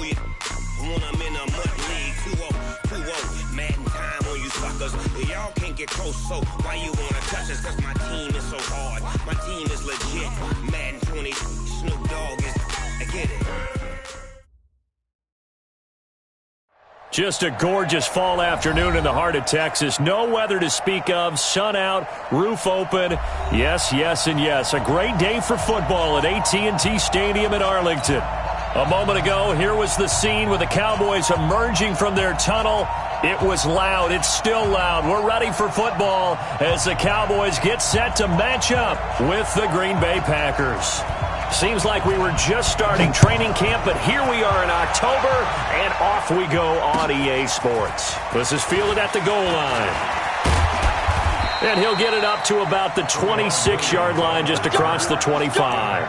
you when I'm in a mud league. 2-0, Madden time on you suckers. Y'all can't get close, so why you wanna touch us? Cause my team is so hard. My team is legit. Madden 20, Snoop Dogg is. I get it. Just a gorgeous fall afternoon in the heart of Texas. No weather to speak of. Sun out, roof open. Yes, yes, and yes. A great day for football at AT&T Stadium in Arlington. A moment ago, here was the scene with the Cowboys emerging from their tunnel. It was loud. It's still loud. We're ready for football as the Cowboys get set to match up with the Green Bay Packers. Seems like we were just starting training camp, but here we are in October, and off we go on EA Sports. This is fielded at the goal line. And he'll get it up to about the 26-yard line just across the 25.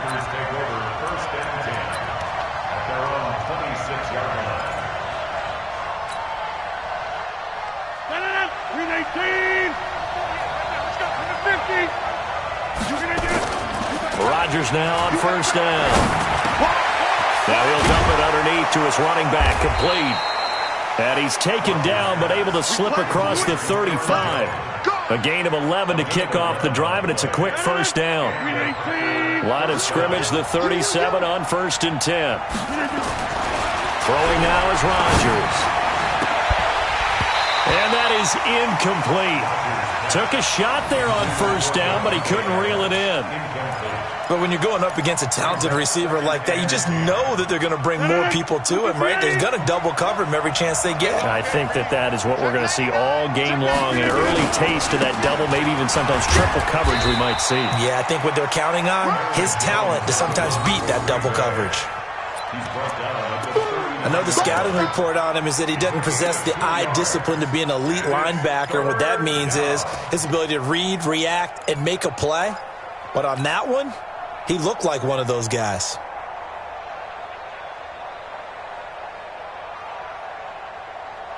Rodgers now on first down. Now he'll dump it underneath to his running back, complete. And he's taken down but able to slip across the 35. A gain of 11 to kick off the drive, and it's a quick first down. Line of scrimmage, the 37 on 1st and 10. Throwing now is Rodgers. And that is incomplete. Took a shot there on first down, but he couldn't reel it in. But when you're going up against a talented receiver like that, you just know that they're going to bring more people to him, right? They're going to double cover him every chance they get. I think that is what we're going to see all game long. An early taste of that double, maybe even sometimes triple coverage we might see. Yeah, I think what they're counting on, his talent to sometimes beat that double coverage. I know the scouting report on him is that he doesn't possess the eye discipline to be an elite linebacker. And what that means is his ability to read, react, and make a play. But on that one, he looked like one of those guys.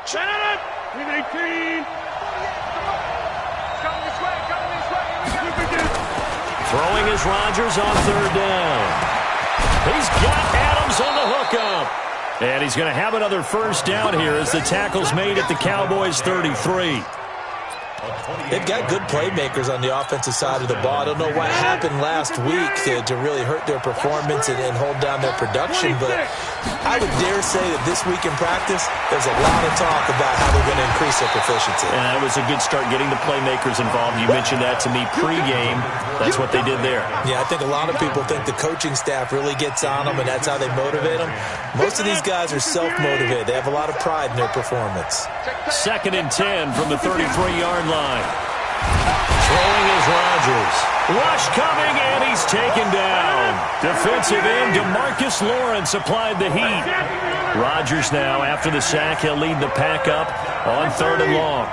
Shannon! With 18! Throwing is Rodgers on third down. He's got Adams on the hookup. And he's going to have another first down here as the tackle's made at the Cowboys' 33. They've got good playmakers on the offensive side of the ball. I don't know what happened last week to really hurt their performance and hold down their production, but I would dare say that this week in practice, there's a lot of talk about how they're going to increase their proficiency. And that was a good start getting the playmakers involved. You mentioned that to me pregame. That's what they did there. Yeah, I think a lot of people think the coaching staff really gets on them, and that's how they motivate them. Most of these guys are self-motivated. They have a lot of pride in their performance. 2nd and 10 from the 33-yard line. Throwing is Rodgers. Rush coming, and he's taken down. Defensive end DeMarcus Lawrence applied the heat. Rodgers now, after the sack, he'll lead the pack up on 3rd and long.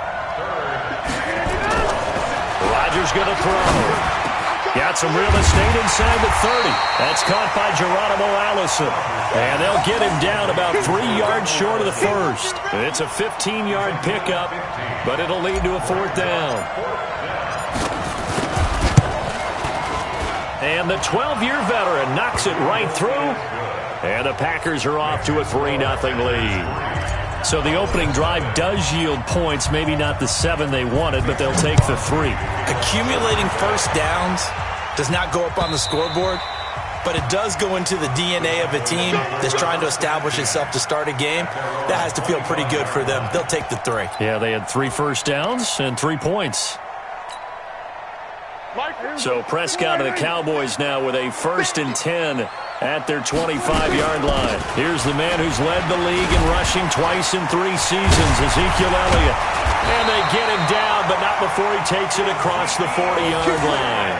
Rodgers going to throw. Got some real estate inside the 30. That's caught by Geronimo Allison. And they'll get him down about 3 yards short of the first. It's a 15-yard pickup, but it'll lead to a 4th down. And the 12-year veteran knocks it right through. And the Packers are off to a 3-0 lead. So the opening drive does yield points, maybe not the 7 they wanted, but they'll take the 3. Accumulating first downs does not go up on the scoreboard, but it does go into the DNA of a team that's trying to establish itself to start a game. That has to feel pretty good for them. They'll take the 3. Yeah, they had 3 first downs and 3 points. So Prescott and the Cowboys now with a 1st and 10 at their 25-yard line. Here's the man who's led the league in rushing twice in 3 seasons, Ezekiel Elliott. And they get him down, but not before he takes it across the 40-yard line.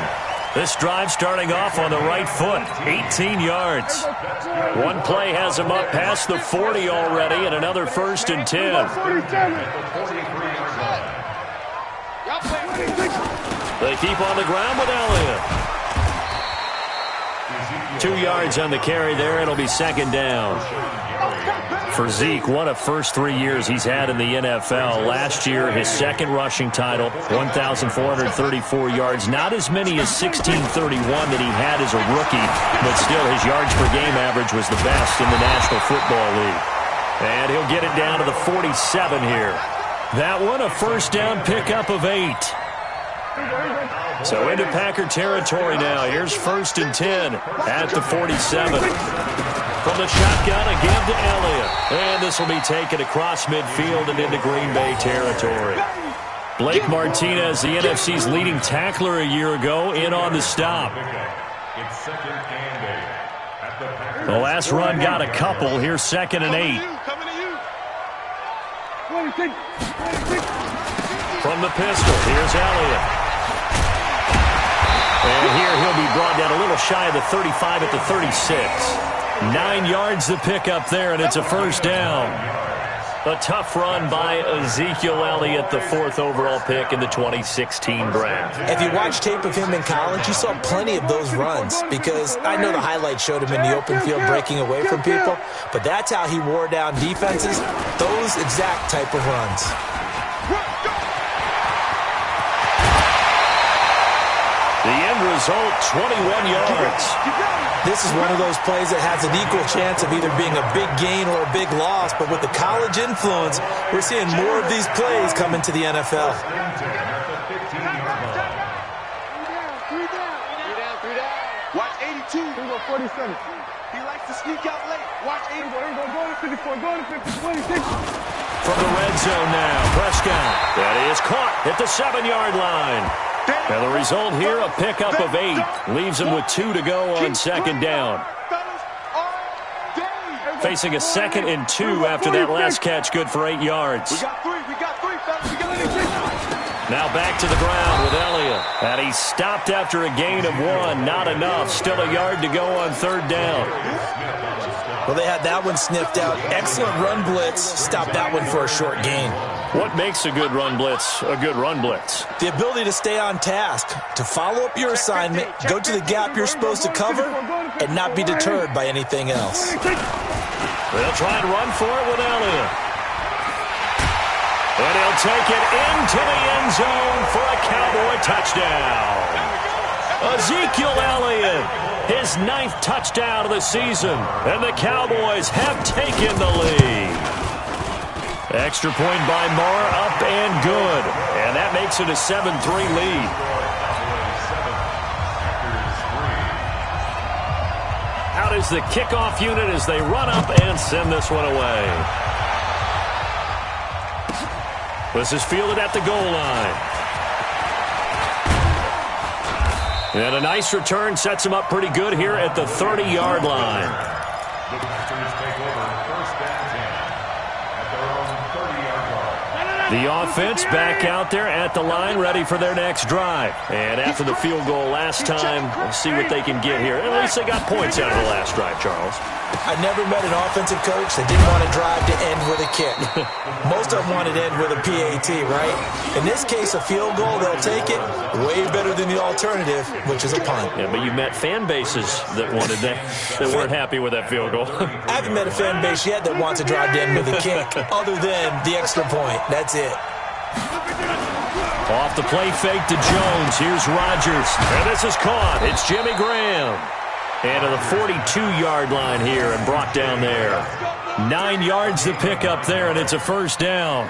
This drive starting off on the right foot, 18 yards. One play has him up past the 40 already, and another 1st and 10. They keep on the ground with Elliott. 2 yards on the carry there. It'll be 2nd down. For Zeke, what a first 3 years he's had in the NFL. Last year, his second rushing title, 1,434 yards. Not as many as 1,631 that he had as a rookie, but still his yards per game average was the best in the National Football League. And he'll get it down to the 47 here. That one, a first down pickup of 8. So into Packer territory now. Here's 1st and 10 at the 47. From the shotgun, a give to Elliott. And this will be taken across midfield and into Green Bay territory. Blake Martinez, the NFC's leading tackler a year ago, in on the stop. The last run got a couple. Here's 2nd and 8. From the pistol, here's Elliott. And here he'll be brought down a little shy of the 35 at the 36. 9 yards to pick up there, and it's a first down. A tough run by Ezekiel Elliott, the 4th overall pick in the 2016 draft. If you watch tape of him in college, you saw plenty of those runs, because I know the highlights showed him in the open field breaking away from people, but that's how he wore down defenses, those exact type of runs. The end result, 21 yards. This is one of those plays that has an equal chance of either being a big gain or a big loss, but with the college influence, we're seeing more of these plays come into the NFL. Watch 82. 47. He likes to sneak out late. Watch 84. Go to 54. Go to 50. 26. From the red zone now, Prescott. That is caught at the 7-yard line. And the result here, a pickup of 8. Leaves him with 2 to go on 2nd down. Facing a 2nd and 2 after that last catch, good for 8 yards. We got 3. Now back to the ground with Elliott. And he stopped after a gain of 1. Not enough. Still a yard to go on 3rd down. Well, they had that one sniffed out. Excellent run blitz. Stopped that one for a short gain. What makes a good run blitz a good run blitz? The ability to stay on task, to follow up your assignment, go to the gap you're supposed to cover, and not be deterred by anything else. They'll try and run for it with Elliott. And he'll take it into the end zone for a Cowboy touchdown. Ezekiel Elliott, his 9th touchdown of the season, and the Cowboys have taken the lead. Extra point by Moore, up and good. And that makes it a 7-3 lead. Out is the kickoff unit as they run up and send this one away. This is fielded at the goal line. And a nice return sets him up pretty good here at the 30-yard line. The offense back out there at the line, ready for their next drive. And after the field goal last time, we'll see what they can get here. At least they got points out of the last drive, Charles. I never met an offensive coach that didn't want a drive to end with a kick. Most of them wanted to end with a PAT, right? In this case, a field goal, they'll take it. Way better than the alternative, which is a punt. Yeah, but you met fan bases that wanted that weren't happy with that field goal. I haven't met a fan base yet that wants a drive to end with a kick, other than the extra point. That's it. Off the play fake to Jones. Here's Rodgers. And this is caught. It's Jimmy Graham. And to the 42-yard line here and brought down there. 9 yards to pick up there, and it's a first down.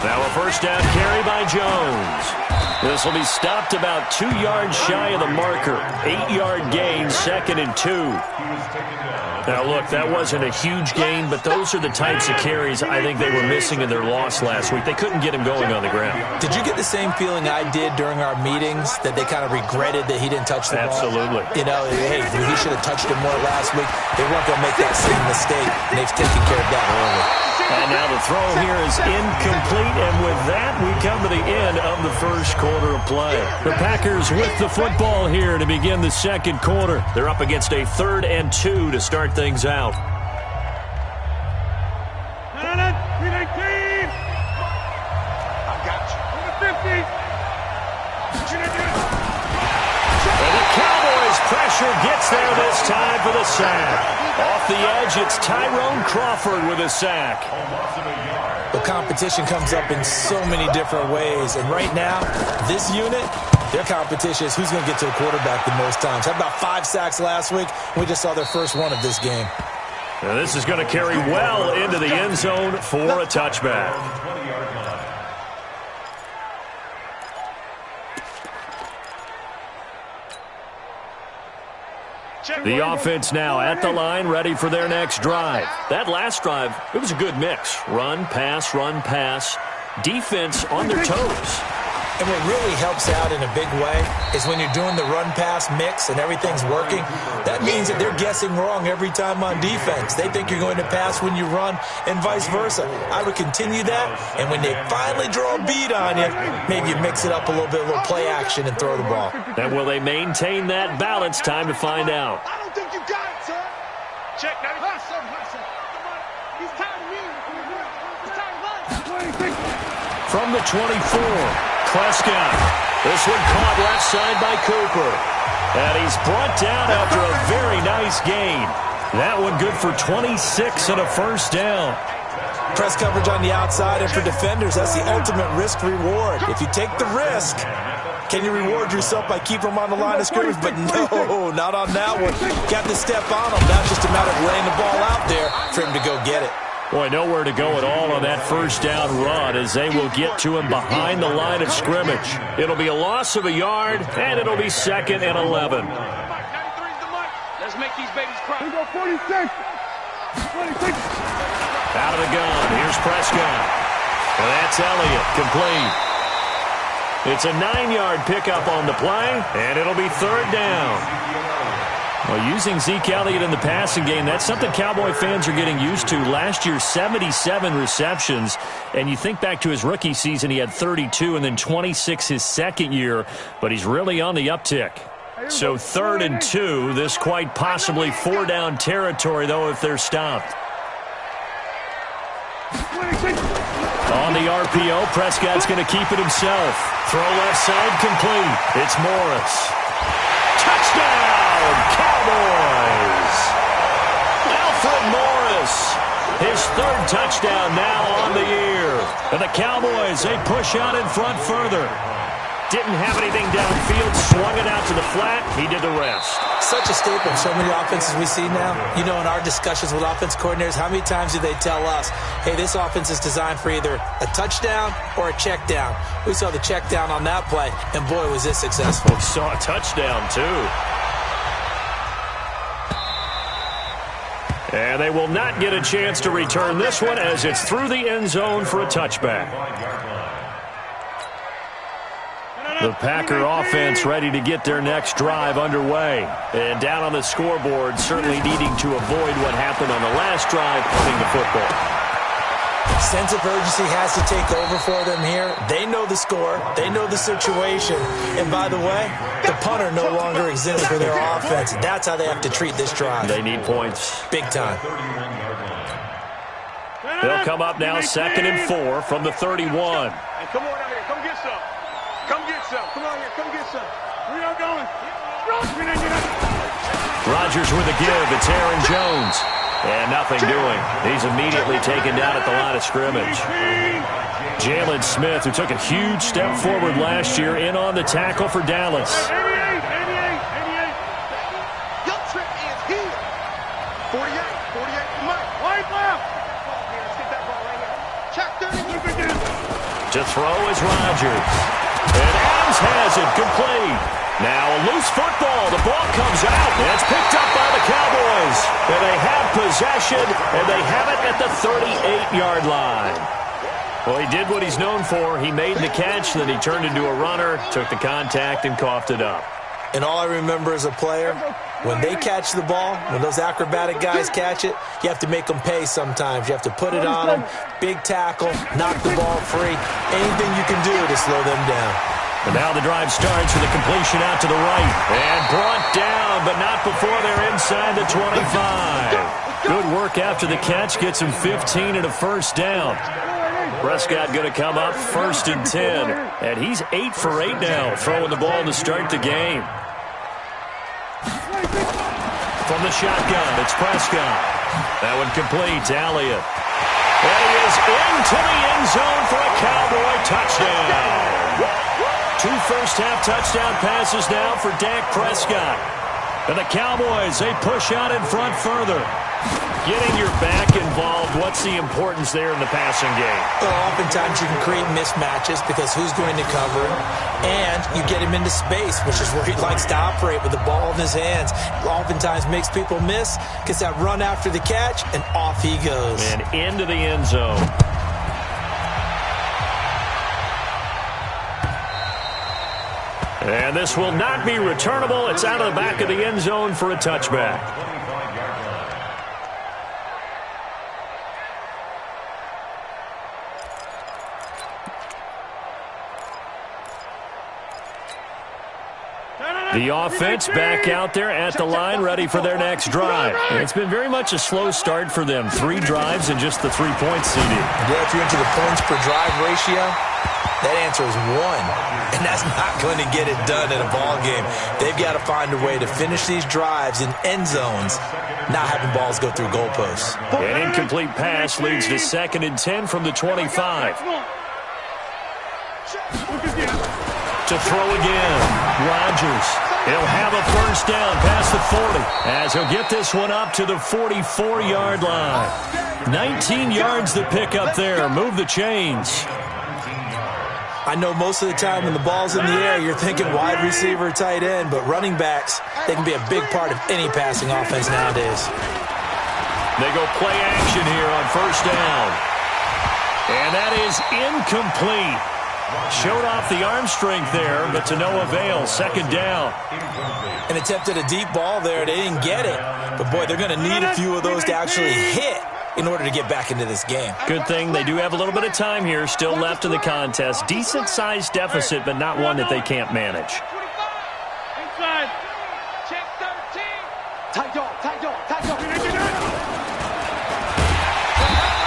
Now a first down carry by Jones. This will be stopped about 2 yards shy of the marker. 8-yard gain, 2nd and 2. Now, look, that wasn't a huge gain, but those are the types of carries I think they were missing in their loss last week. They couldn't get him going on the ground. Did you get the same feeling I did during our meetings, that they kind of regretted that he didn't touch the ball? Absolutely. You know, hey, he should have touched it more last week. They weren't going to make that same mistake, and they've taken care of that early. And now the throw here is incomplete, and with that, we come to the end of the first quarter of play. The Packers with the football here to begin the second quarter. They're up against a 3rd and 2 to start things out. And the pressure, gets there this time for the sack. Off the edge, it's Tyrone Crawford with a sack. The competition comes up in so many different ways, and right now, this unit, their competition is who's going to get to the quarterback the most times. Had about 5 sacks last week, and we just saw their first one of this game. Now this is going to carry well into the end zone for a touchback. The offense now at the line, ready for their next drive. That last drive, it was a good mix. Run, pass, defense on their toes. And what really helps out in a big way is when you're doing the run-pass mix and everything's working, that means that they're guessing wrong every time on defense. They think you're going to pass when you run and vice versa. I would continue that, and when they finally draw a beat on you, maybe you mix it up a little bit, a little play action, and throw the ball. And will they maintain that balance? Time to find out. I don't think you got it, sir. Check, now. He's tired of me. He's tired of us. From the 24. Prescott. This one caught left side by Cooper. And he's brought down after a very nice gain. That one good for 26 and a first down. Press coverage on the outside, and for defenders, that's the ultimate risk-reward. If you take the risk, can you reward yourself by keeping them on the line of scrimmage? But no, not on that one. Got to step on them. Now just a matter of laying the ball out there for him to go get it. Boy, nowhere to go at all on that first down run as they will get to him behind the line of scrimmage. It'll be a loss of a yard, and it'll be 2nd and 11. Let's make these babies cry. We go 46. 46. Out of the gun. Here's Prescott. And that's Elliott. Complete. It's a 9-yard pickup on the play, and it'll be 3rd down. Well, using Zeke Elliott in the passing game, that's something Cowboy fans are getting used to. Last year, 77 receptions. And you think back to his rookie season, he had 32 and then 26 his second year. But he's really on the uptick. So 3rd and 2, this quite possibly 4-down territory, though, if they're stopped. On the RPO, Prescott's going to keep it himself. Throw left side complete. It's Morris. Touchdown! Cowboys! Alfred Morris, his 3rd touchdown now on the year. And the Cowboys, they push out in front further. Didn't have anything downfield, swung it out to the flat. He did the rest. Such a staple of so many offenses we see now. You know, in our discussions with offense coordinators, how many times do they tell us, hey, this offense is designed for either a touchdown or a check down. We saw the check down on that play, and boy, was this successful. We saw a touchdown, too. And they will not get a chance to return this one as it's through the end zone for a touchback. The Packer offense ready to get their next drive underway. And down on the scoreboard, certainly needing to avoid what happened on the last drive, punting the football. Sense of urgency has to take over for them here. They know the score. They know the situation. And by the way, the punter no longer exists for their offense. That's how they have to treat this drive. They need points. Big time. They'll come up now 2nd and 4 from the 31. Hey, come on out here. Come get some. Come get some. Come on here. Come get some. Where y'all going? Rodgers with a give. It's Aaron Jones. And nothing doing. He's immediately taken down at the line of scrimmage. Jalen Smith, who took a huge step forward last year, in on the tackle for Dallas. 88. Your trip is here. 48. Mike. White left. Let's get that ball right here. Check 30. To throw is Rodgers. And Adams has it complete. Now a loose football. The ball comes out. And it's picked up by the Cowboys. And they have possession, and they have it at the 38-yard line. Well, he did what he's known for. He made the catch, then he turned into a runner, took the contact, and coughed it up. And all I remember as a player, when they catch the ball, when those acrobatic guys catch it, you have to make them pay sometimes. You have to put it on them, big tackle, knock the ball free. Anything you can do to slow them down. And now the drive starts with a completion out to the right. And brought down, but not before they're inside the 25. Good work after the catch. Gets him 15 and a first down. Prescott going to come up 1st and 10. And he's 8 for 8 now, throwing the ball to start the game. From the shotgun, it's Prescott. That one complete to Elliott. And he is into the end zone for a Cowboy touchdown. 2 first-half touchdown passes now for Dak Prescott. And the Cowboys, they push out in front further. Getting your back involved, what's the importance there in the passing game? Well, oftentimes you can create mismatches because who's going to cover him, and you get him into space, which is where he likes to operate with the ball in his hands. Oftentimes makes people miss, gets that run after the catch, and off he goes. And into the end zone. And this will not be returnable. It's out of the back of the end zone for a touchback. The offense back out there at the line, ready for their next drive. And it's been very much a slow start for them. 3 drives and just the 3 points CD. Yeah, if you're into the points per drive ratio, that answer is 1. And that's not going to get it done in a ball game. They've got to find a way to finish these drives in end zones, not having balls go through goalposts. An incomplete pass leads to 2nd and 10 from the 25. To throw again, Rodgers. He'll have a first down past the 40 as he'll get this one up to the 44-yard line. 19 yards to pick up there. Move the chains. I know most of the time when the ball's in the air, you're thinking wide receiver, tight end, but running backs, they can be a big part of any passing offense nowadays. They go play action here on first down. And that is incomplete. Showed off the arm strength there, but to no avail. 2nd down. And attempted a deep ball there. They didn't get it. But, boy, they're going to need a few of those to actually hit in order to get back into this game. Good thing they do have a little bit of time here still left in the contest. Decent-sized deficit, but not one that they can't manage. Inside. Check 13. Tight dog, tight dog, tight dog.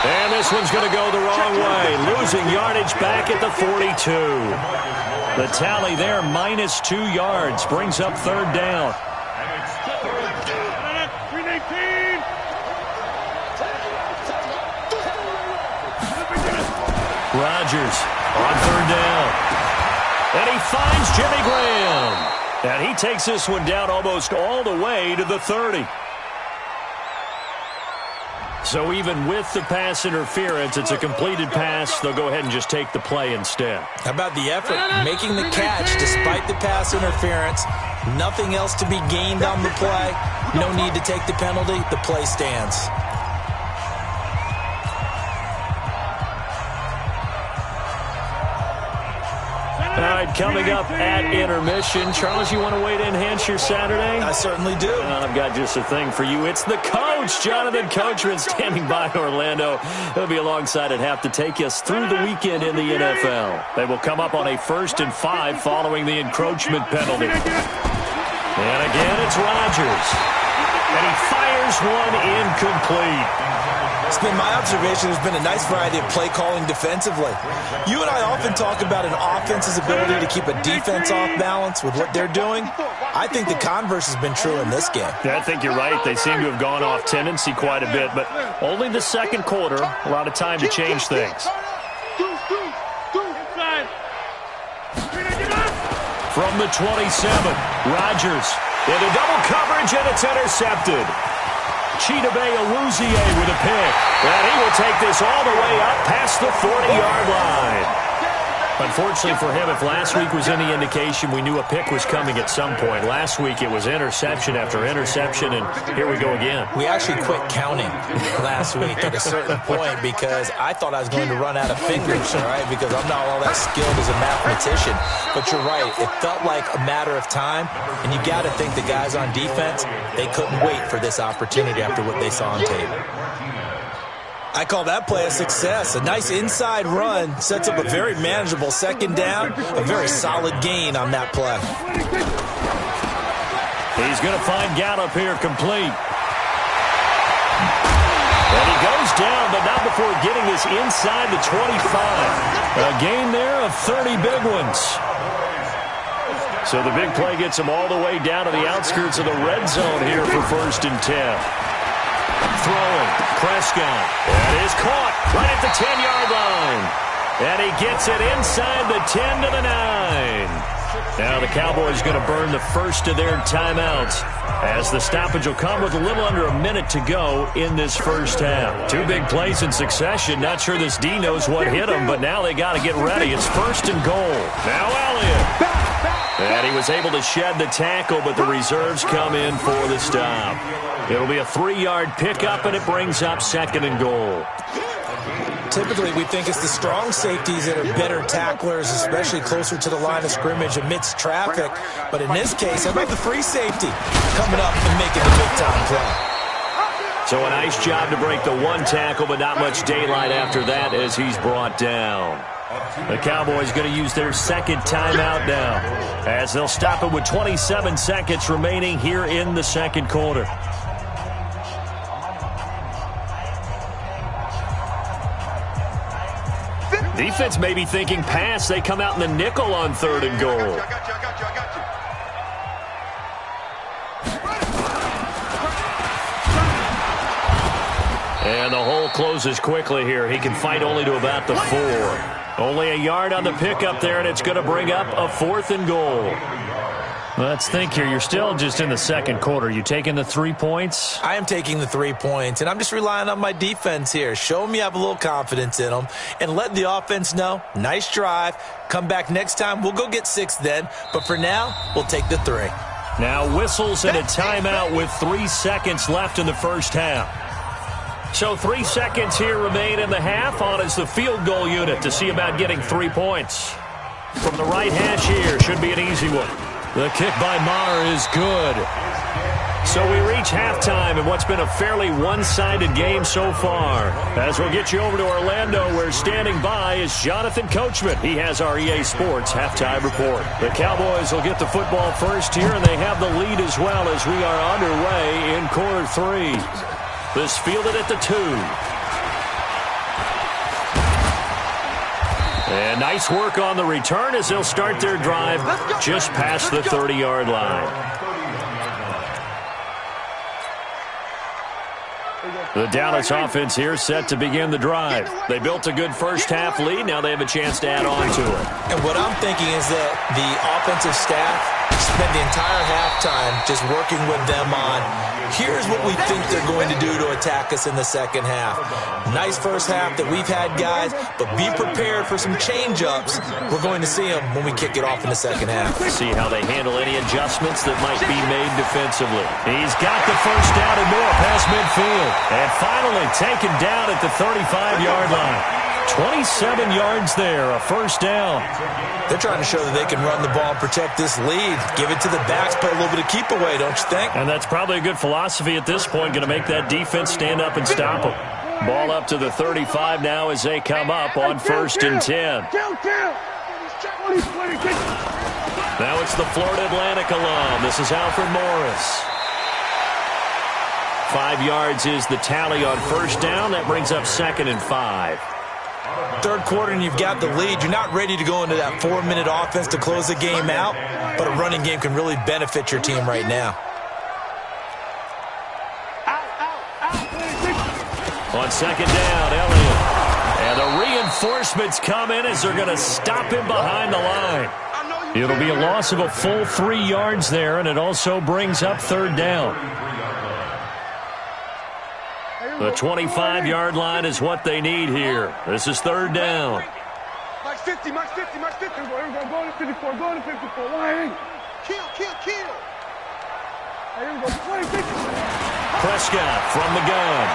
And this one's going to go the wrong way. Losing yardage back at the 42. The tally there, -2 yards. Brings up 3rd down. Rodgers on 3rd down. And he finds Jimmy Graham. And he takes this one down almost all the way to the 30. So even with the pass interference, it's a completed pass. They'll go ahead and just take the play instead. How about the effort? Making the catch despite the pass interference. Nothing else to be gained on the play. No need to take the penalty. The play stands. All right, coming up at intermission. Charles, you want to wait to enhance your Saturday? I certainly do. I've got just a thing for you. It's the coach, Jonathan Coachman, standing by Orlando. He'll be alongside at half to take us through the weekend in the NFL. They will come up on a 1st and 5 following the encroachment penalty. And again, it's Rodgers. And he fires one incomplete. It's been my observation there's been a nice variety of play calling defensively. You and I often talk about an offense's ability to keep a defense off balance with what they're doing. I think the converse has been true in this game. Yeah, I think you're right. They seem to have gone off tendency quite a bit, but only the 2nd quarter, a lot of time to change things. From the 27, Rodgers into double coverage, and it's intercepted. Chidobe Awuzie with a pick. And he will take this all the way up past the 40-yard line. Unfortunately for him, if last week was any indication, we knew a pick was coming at some point. Last week it was interception after interception, and here we go again. We actually quit counting last week at a certain point because I thought I was going to run out of fingers, all right, because I'm not all that skilled as a mathematician. But you're right. It felt like a matter of time, and you got to think the guys on defense, they couldn't wait for this opportunity after what they saw on tape. I call that play a success. A nice inside run sets up a very manageable 2nd down, a very solid gain on that play. He's going to find Gallup here complete. And he goes down, but not before getting this inside the 25. A gain there of 30 big ones. So the big play gets him all the way down to the outskirts of the red zone here for 1st and 10. Throwing, Prescott. That is caught right at the 10-yard line. And he gets it inside the 10 to the 9. Now the Cowboys going to burn the first of their timeouts as the stoppage will come with a little under a minute to go in this first half. 2 big plays in succession. Not sure this D knows what hit him, but now they got to get ready. It's 1st and goal. Now Elliott. And he was able to shed the tackle, but the reserves come in for the stop. It'll be a 3-yard pickup, and it brings up 2nd and goal. Typically, we think it's the strong safeties that are better tacklers, especially closer to the line of scrimmage amidst traffic. But in this case, I love the free safety coming up and making the big-time play. So a nice job to break the 1 tackle, but not much daylight after that as he's brought down. The Cowboys going to use their 2nd timeout now as they'll stop it with 27 seconds remaining here in the 2nd quarter. Defense may be thinking pass. They come out in the nickel on 3rd and goal. And the hole closes quickly here. He can fight only to about the 4. Only a yard on the pickup there, and it's going to bring up a 4th and goal. Let's think here. You're still just in the 2nd quarter. You taking the 3 points? I am taking the 3 points, and I'm just relying on my defense here. Show me I have a little confidence in them, and let the offense know, nice drive. Come back next time. We'll go get 6 then, but for now, we'll take the 3. Now whistles and a timeout with 3 seconds left in the first half. So 3 seconds here remain in the half. On is the field goal unit to see about getting 3 points. From the right hash here, should be an easy one. The kick by Maher is good. So we reach halftime in what's been a fairly one-sided game so far. As we'll get you over to Orlando, where standing by is Jonathan Coachman. He has our EA Sports halftime report. The Cowboys will get the football first here, and they have the lead as well as we are underway in quarter 3. This fielded at the 2. And nice work on the return as they'll start their drive just past the 30-yard line. The Dallas offense here set to begin the drive. They built a good first-half lead. Now they have a chance to add on to it. And what I'm thinking is that the offensive staff spent the entire halftime just working with them on, here's what we think they're going to do to attack us in the second half. Nice first half that we've had, guys, but be prepared for some change-ups. We're going to see them when we kick it off in the second half. See how they handle any adjustments that might be made defensively. He's got the first down and more past midfield. And finally taken down at the 35-yard line. 27 yards there, a first down. They're trying to show that they can run the ball and protect this lead. Give it to the backs, play a little bit of keep away, don't you think? And that's probably a good philosophy at this point, going to make that defense stand up and stop them. Ball up to the 35 now as they come up on 1st and 10. Now it's the Florida Atlantic alum. This is Alfred Morris. 5 yards is the tally on first down. That brings up 2nd and 5. Third quarter and you've got the lead. You're not ready to go into that 4-minute offense to close the game out, but a running game can really benefit your team right now. On second down, Elliott. And the reinforcements come in as they're going to stop him behind the line. It'll be a loss of a full 3 yards there, and it also brings up 3rd down. The 25-yard line is what they need here. This is 3rd down. Max 50, Max 50, Max 50. Go to 54, go to 54. Line. Kill. Here we go. 20, Prescott from the gun.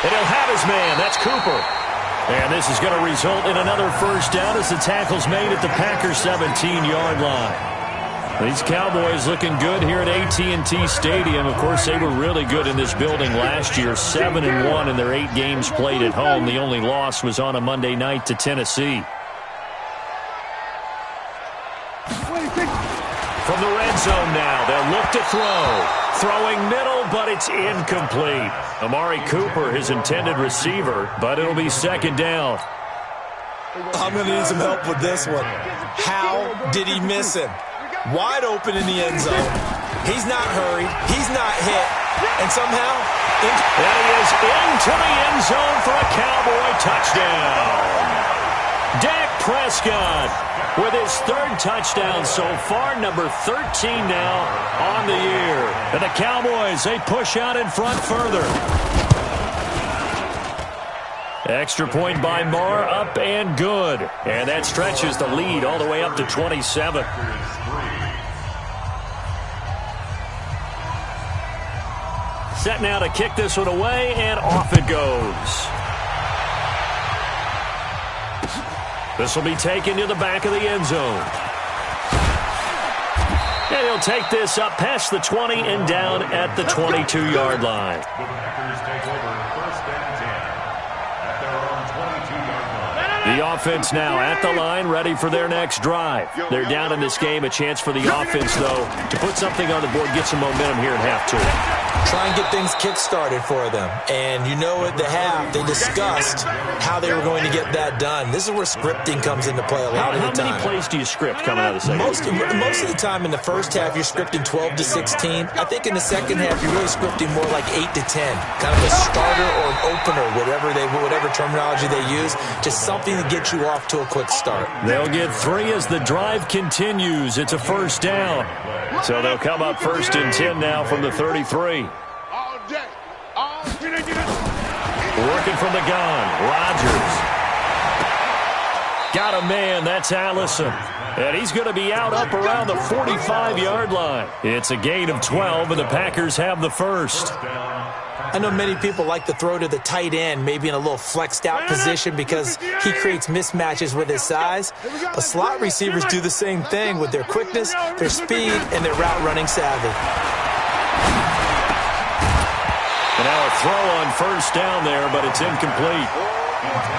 And he'll have his man. That's Cooper. And this is going to result in another first down as the tackle's made at the Packers' 17-yard line. These Cowboys looking good here at AT&T Stadium. Of course, they were really good in this building last year, 7-1 in their 8 games played at home. The only loss was on a Monday night to Tennessee. From the red zone now, they'll look to throw. Throwing middle, but it's incomplete. Amari Cooper, his intended receiver, but it'll be 2nd down. I'm going to need some help with this one. How did he miss him? Wide open in the end zone. He's not hurried. He's not hit. And somehow... And he is into the end zone for a Cowboy touchdown. Dak Prescott with his third touchdown so far, number 13 now on the year. And the Cowboys, they push out in front further. Extra point by Marr, up and good. And that stretches the lead all the way up to 27. Set now to kick this one away, and off it goes. This will be taken to the back of the end zone. And he'll take this up past the 20 and down at the 22-yard line. The offense now at the line, ready for their next drive. They're down in this game. A chance for the offense, though, to put something on the board, get some momentum here in half two. Try and get things kick-started for them. And you know at the half, they discussed how they were going to get that done. This is where scripting comes into play a lot of the time. How many plays do you script coming out of the second? Most of the time in the first half, you're scripting 12 to 16. I think in the second half, you're really scripting more like 8 to 10. Kind of a starter or an opener, whatever terminology they use. Just something to get you off to a quick start. They'll get 3 as the drive continues. It's a first down. So they'll come up first and 10 now from the 33. Working from the gun, Rodgers. Got a man, that's Allison. And he's going to be out up around the 45-yard line. It's a gain of 12, and the Packers have the first. I know many people like to throw to the tight end, maybe in a little flexed out position because he creates mismatches with his size. But slot receivers do the same thing with their quickness, their speed, and their route running savvy. And now a throw on first down there, but it's incomplete.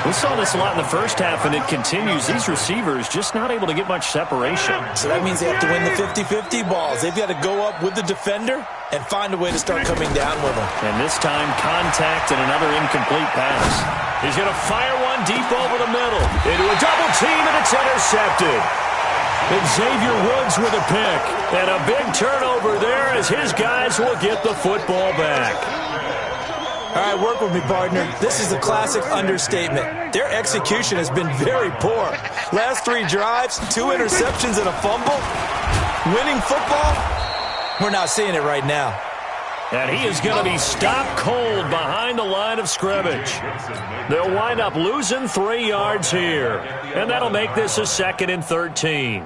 We saw this a lot in the first half, and it continues. These receivers just not able to get much separation. So that means they have to win the 50-50 balls. They've got to go up with the defender and find a way to start coming down with them. And this time, contact and another incomplete pass. He's going to fire one deep over the middle. Into a double team, and it's intercepted. And Xavier Woods with a pick. And a big turnover there as his guys will get the football back. All right, work with me, partner. This is a classic understatement. Their execution has been very poor. Last 3 drives, 2 interceptions and a fumble. Winning football? We're not seeing it right now. And he is going to be stopped cold behind the line of scrimmage. They'll wind up losing 3 yards here. And that'll make this a 2nd and 13.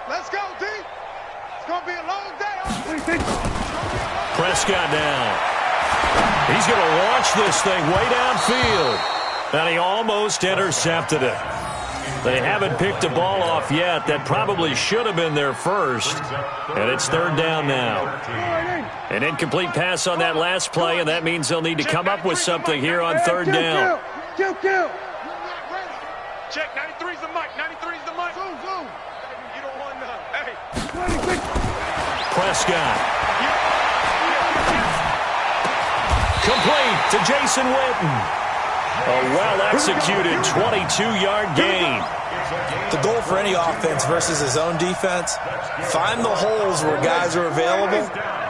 Let's go, D. It's going to be a long day. Prescott down. He's going to launch this thing way downfield. And he almost intercepted it. They haven't picked a ball off yet. That probably should have been their first. And it's 3rd down now. An incomplete pass on that last play, and that means they'll need to come up with something here on 3rd down. Kill. Check, 93's the mic. 93's the mic. Zoom. You don't want none. Hey. Prescott. Complete to Jason Witten. A well-executed 22-yard gain. The goal for any offense versus his own defense, find the holes where guys are available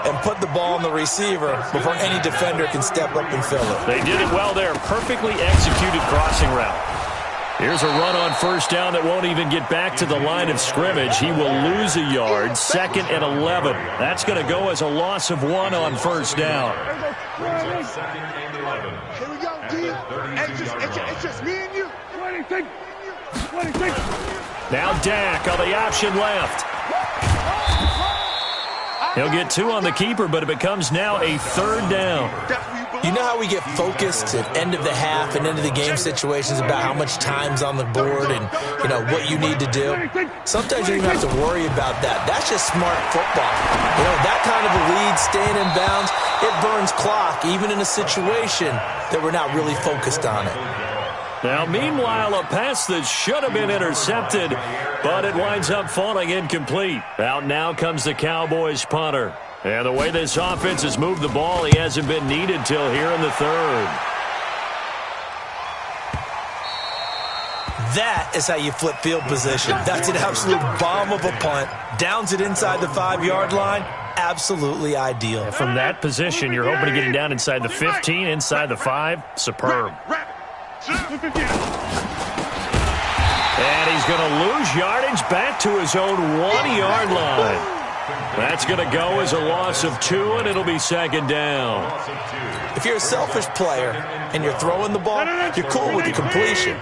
and put the ball on the receiver before any defender can step up and fill it. They did it well there. Perfectly executed crossing route. Here's a run on first down that won't even get back to the line of scrimmage. He will lose a yard. 2nd and 11. That's going to go as a loss of 1 on first down. Here we go, D. It's just me and you. 26. Now Dak on the option left. He'll get 2 on the keeper, but it becomes now a 3rd down. You know how we get focused at end of the half and end of the game situations about how much time's on the board and, you know, what you need to do? Sometimes you don't even have to worry about that. That's just smart football. You know, that kind of a lead, staying in bounds, it burns clock, even in a situation that we're not really focused on it. Now, meanwhile, a pass that should have been intercepted, but it winds up falling incomplete. Out now comes the Cowboys punter. And the way this offense has moved the ball, he hasn't been needed till here in the 3rd. That is how you flip field position. That's an absolute bomb of a punt. Downs it inside the 5-yard line. Absolutely ideal. From that position, you're hoping to get it down inside the 15, inside the 5. Superb. And he's going to lose yardage back to his own 1-yard line. That's going to go as a loss of 2, and it'll be second down. If you're a selfish player and you're throwing the ball, you're cool with the completion.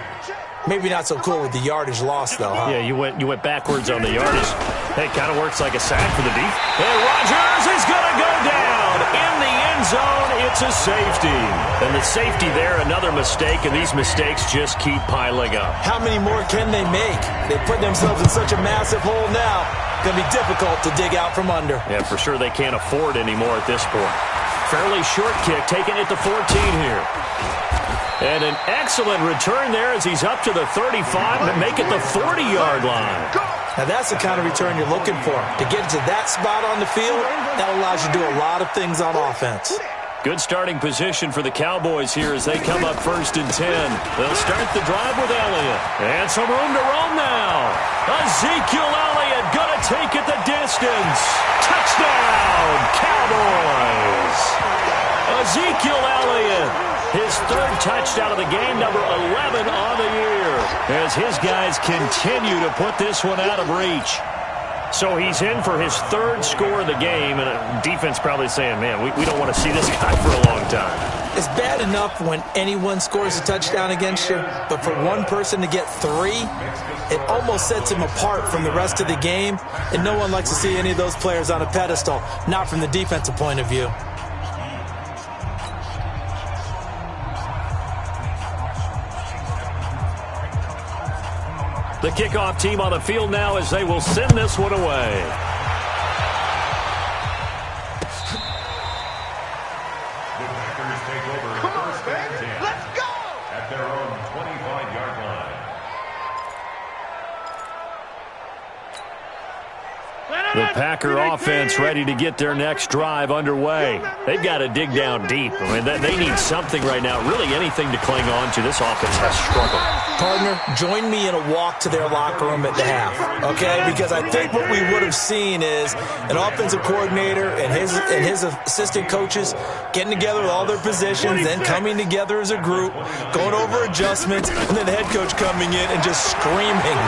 Maybe not so cool with the yardage loss, though, huh? Yeah, you went backwards on the yardage. Hey, it kind of works like a sack for the defense. And Rodgers is going to go down in the end zone. It's a safety. And the safety there, another mistake, and these mistakes just keep piling up. How many more can they make? They put themselves in such a massive hole now. Going to be difficult to dig out from under. Yeah, for sure they can't afford anymore at this point. Fairly short kick, taking it to 14 here. And an excellent return there as he's up to the 35 to make it the 40-yard line. Now that's the kind of return you're looking for. To get to that spot on the field, that allows you to do a lot of things on offense. Good starting position for the Cowboys here as they come up 1st and 10. They'll start the drive with Elliott. And some room to roam now. Ezekiel Elliott going to take it the distance. Touchdown, Cowboys. Ezekiel Elliott, his 3rd touchdown of the game, number 11 on the year, as his guys continue to put this one out of reach. So he's in for his 3rd score of the game, and defense probably saying, man, we don't want to see this guy for a long time. It's bad enough when anyone scores a touchdown against you, but for one person to get 3, it almost sets him apart from the rest of the game, and no one likes to see any of those players on a pedestal, not from the defensive point of view. The kickoff team on the field now as they will send this one away. The Packers take over. Come on, baby. Let's go! At their own 25-yard line. The Packer offense ready to get their next drive underway. They've got to dig down deep. I mean, they need something right now, really anything to cling on to. This offense has struggled. Partner, join me in a walk to their locker room at the half, okay? Because I think what we would have seen is an offensive coordinator and his assistant coaches getting together with all their positions, then coming together as a group, going over adjustments, and then the head coach coming in and just screaming,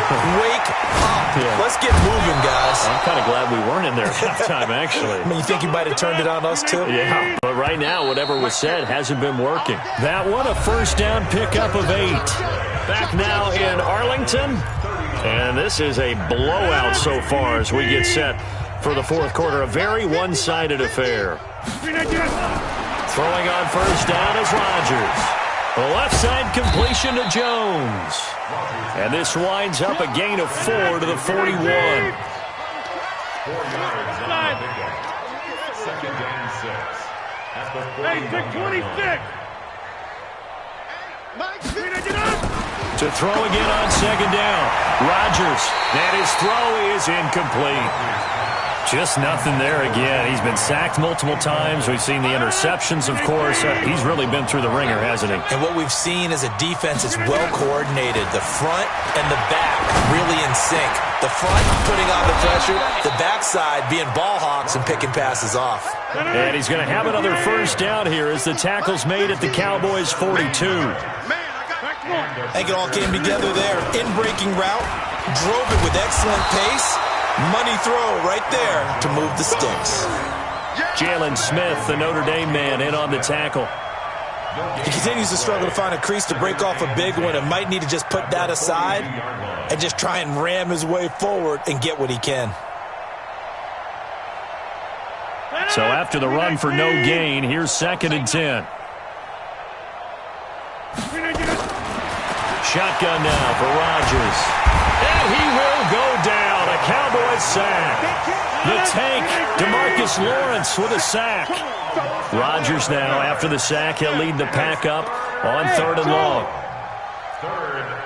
"Wake up! Yeah. Let's get moving, guys." I'm kind of glad we weren't in there at halftime, actually. I mean, you think you might have turned it on us, too? Yeah, but right now, whatever was said hasn't been working. That one, a 1st down pickup of 8. Back now in Arlington, and this is a blowout so far as we get set for the 4th quarter. A very one-sided affair. Throwing on 1st down is Rodgers. The left side completion to Jones. And this winds up a gain of 4 to the 41. 4 yards on the pickup. 2nd and 6. At the 26. To throw again on 2nd down. Rodgers, and his throw is incomplete. Just nothing there again. He's been sacked multiple times. We've seen the interceptions, of course. He's really been through the ringer, hasn't he? And what we've seen is a defense that's well coordinated. The front and the back really in sync. The front putting on the pressure, the backside being ball hawks and picking passes off. And he's going to have another 1st down here as the tackle's made at the Cowboys' 42. I think it all came together there. In-breaking route, drove it with excellent pace. Money throw right there to move the sticks. Jalen Smith, the Notre Dame man, in on the tackle. He continues to struggle to find a crease to break off a big one and might need to just put that aside and just try and ram his way forward and get what he can. So after the run for no gain, here's 2nd and 10. Shotgun now for Rodgers. And he will go down. A Cowboys sack. The tank, DeMarcus Lawrence with a sack. Rodgers now, after the sack, he'll lead the pack up on 3rd and long. 3rd and long.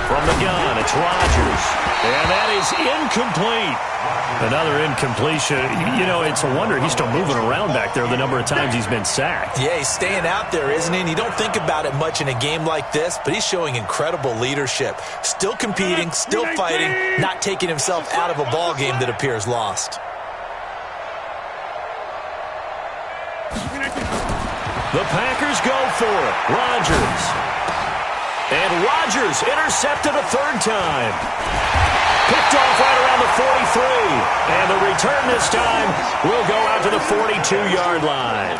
From the gun, it's Rodgers. And that is incomplete. Another incompletion. You know, it's a wonder he's still moving around back there the number of times he's been sacked. Yeah, he's staying out there, isn't he? And you don't think about it much in a game like this, but he's showing incredible leadership. Still competing, still fighting, not taking himself out of a ball game that appears lost. The Packers go for it. Rodgers. And Rodgers intercepted a third time. Picked off right around the 43. And the return this time will go out to the 42-yard line.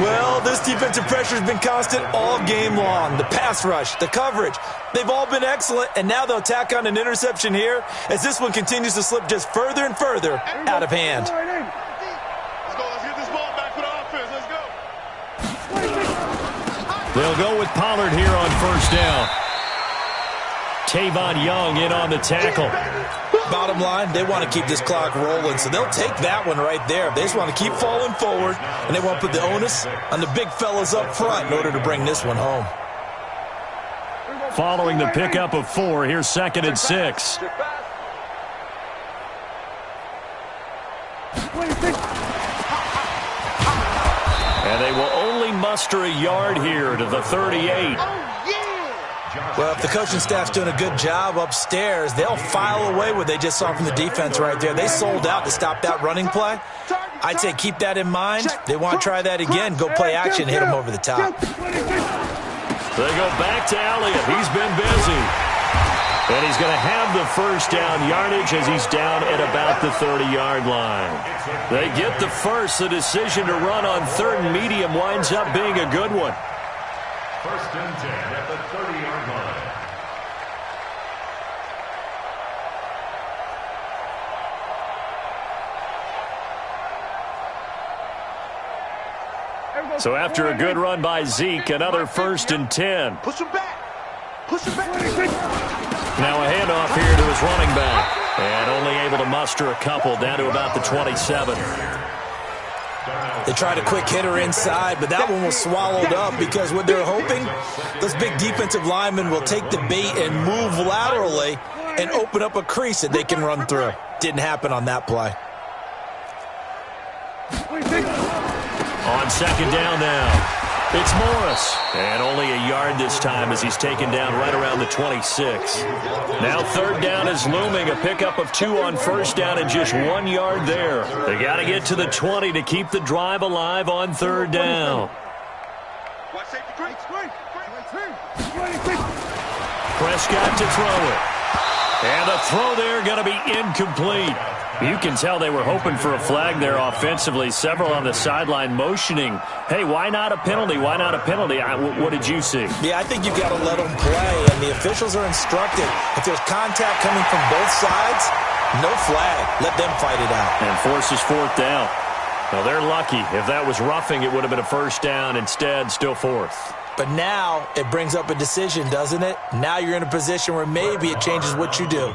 Well, this defensive pressure has been constant all game long. The pass rush, the coverage, they've all been excellent, and now they'll tack on an interception here as this one continues to slip just further and further out of hand. Let's get this ball back for the offense. Let's go. They'll go with Pollard here on first down. Tavon Young in on the tackle. Bottom line, they want to keep this clock rolling, so they'll take that one right there. They just want to keep falling forward, and they want to put the onus on the big fellas up front in order to bring this one home. Following the pickup of 4, here's 2nd and 6. And they will only muster a yard here to the 38. Well, if the coaching staff's doing a good job upstairs, they'll file away what they just saw from the defense right there. They sold out to stop that running play. I'd say keep that in mind. They want to try that again. Go play action, hit them over the top. They go back to Elliott. He's been busy. And he's going to have the first down yardage as he's down at about the 30-yard line. They get the first. The decision to run on 3rd and medium winds up being a good one. 1st and 10 at the 30-yard line. So after a good run by Zeke, another 1st and 10. Push him back. Push him back. Now a handoff here to his running back. And only able to muster a couple down to about the 27. They tried a quick hitter inside, but that one was swallowed up because what they're hoping, those big defensive linemen will take the bait and move laterally and open up a crease that they can run through. Didn't happen on that play. On 2nd down now. It's Morris. And only a yard this time as he's taken down right around the 26. Now 3rd down is looming. A pickup of 2 on 1st down and just 1 yard there. They got to get to the 20 to keep the drive alive on 3rd down. Prescott to throw it. And the throw there going to be incomplete. You can tell they were hoping for a flag there offensively. Several on the sideline motioning, hey, why not a penalty? Why not a penalty? What did you see? Yeah, I think you've got to let them play, and the officials are instructed. If there's contact coming from both sides, no flag. Let them fight it out. And forces 4th down. Well, they're lucky. If that was roughing, it would have been a 1st down. Instead, still 4th. But now it brings up a decision, doesn't it? Now you're in a position where maybe it changes what you do.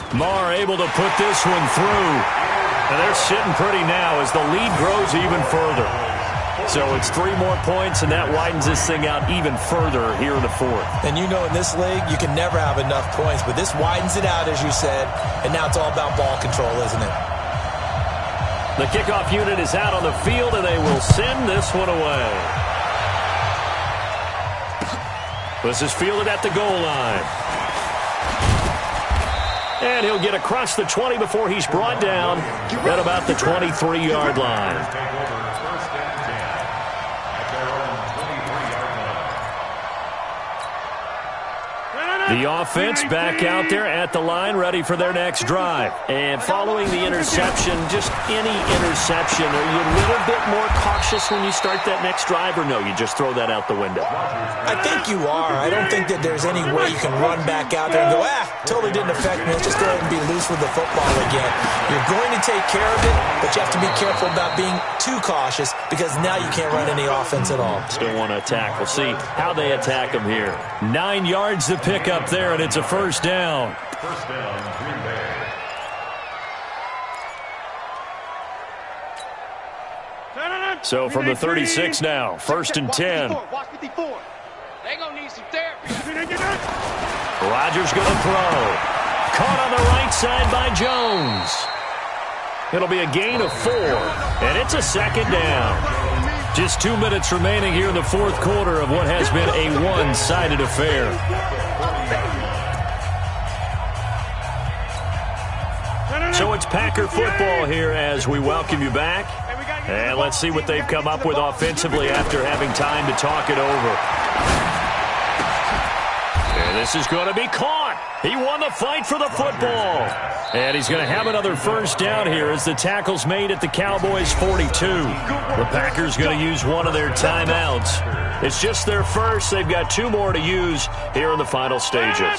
Marr able to put this one through. And they're sitting pretty now as the lead grows even further. So it's 3 more points, and that widens this thing out even further here in the 4th. And you know in this league, you can never have enough points, but this widens it out, as you said, and now it's all about ball control, isn't it? The kickoff unit is out on the field, and they will send this one away. This is fielded at the goal line. And he'll get across the 20 before he's brought down at about the 23-yard line. The offense back out there at the line, ready for their next drive. And following the interception, just any interception, are you a little bit more cautious when you start that next drive, or no, you just throw that out the window? I think you are. I don't think that there's any way you can run back out there and go, totally didn't affect me. Let's just go ahead and be loose with the football again. You're going to take care of it, but you have to be careful about being too cautious because now you can't run any offense at all. Still want to attack. We'll see how they attack them here. 9 yards to pick up there, and it's a 1st down. First down, Green Bay. So from the 36 now, 1st and 10. They gonna need some therapy. Rodgers going to throw. Caught on the right side by Jones. It'll be a gain of 4, and it's a second down. Just 2 minutes remaining here in the fourth quarter of what has been a one-sided affair. So it's Packer football here as we welcome you back. And let's see what they've come up with offensively after having time to talk it over. And this is going to be caught. He won the fight for the football. And he's going to have another first down here as the tackle's made at the Cowboys' 42. The Packers going to use one of their timeouts. It's just their first. They've got 2 more to use here in the final stages. I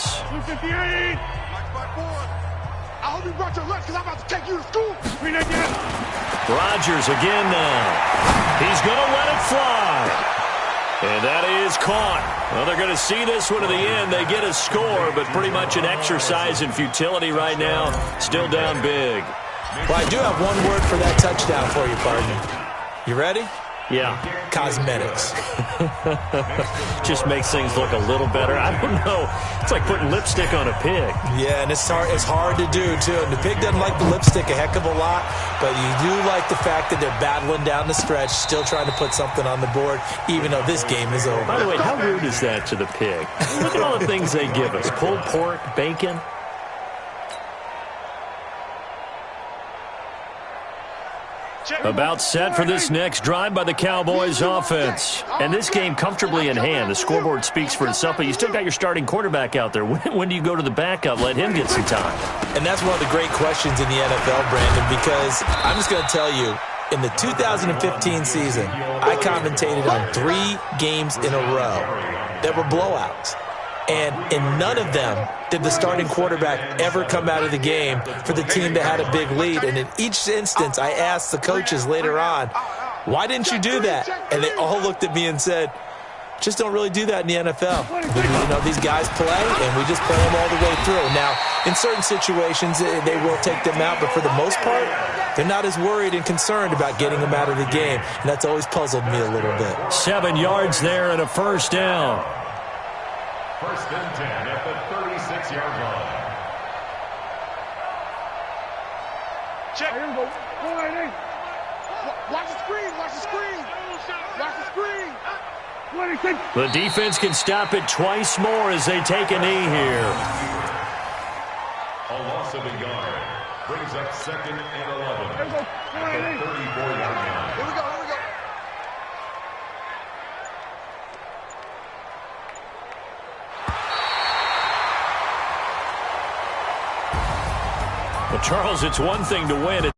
hope you brought your lunch because I'm about to take you to school. Rodgers again now. He's going to let it fly. And that is caught. Well, they're going to see this one to the end. They get a score, but pretty much an exercise in futility right now. Still down big. Well, I do have one word for that touchdown for you, partner. You ready? Yeah. Cosmetics. Just makes things look a little better. I don't know. It's like putting lipstick on a pig. Yeah, and it's hard to do, too. And the pig doesn't like the lipstick a heck of a lot, but you do like the fact that they're battling down the stretch, still trying to put something on the board, even though this game is over. By the way, how rude is that to the pig? Look at all the things they give us. Pulled pork, bacon. About set for this next drive by the Cowboys offense. And this game comfortably in hand. The scoreboard speaks for itself, but you still got your starting quarterback out there. When do you go to the backup? Let him get some time. And that's one of the great questions in the NFL, Brandon, because I'm just going to tell you, in the 2015 season, I commentated on 3 games in a row that were blowouts. And in none of them did the starting quarterback ever come out of the game for the team that had a big lead. And in each instance, I asked the coaches later on, why didn't you do that? And they all looked at me and said, just don't really do that in the NFL. You know, these guys play, and we just play them all the way through. Now, in certain situations, they will take them out, but for the most part, they're not as worried and concerned about getting them out of the game. And that's always puzzled me a little bit. 7 yards there and a first down. First and 10 at the 36-yard line. Check. Watch the screen. Watch the screen. Watch the screen. The defense can stop it twice more as they take a knee here. A loss of a yard brings up 2nd and 11 at the 34-yard line. Here we go. Well, Charles, it's one thing to win.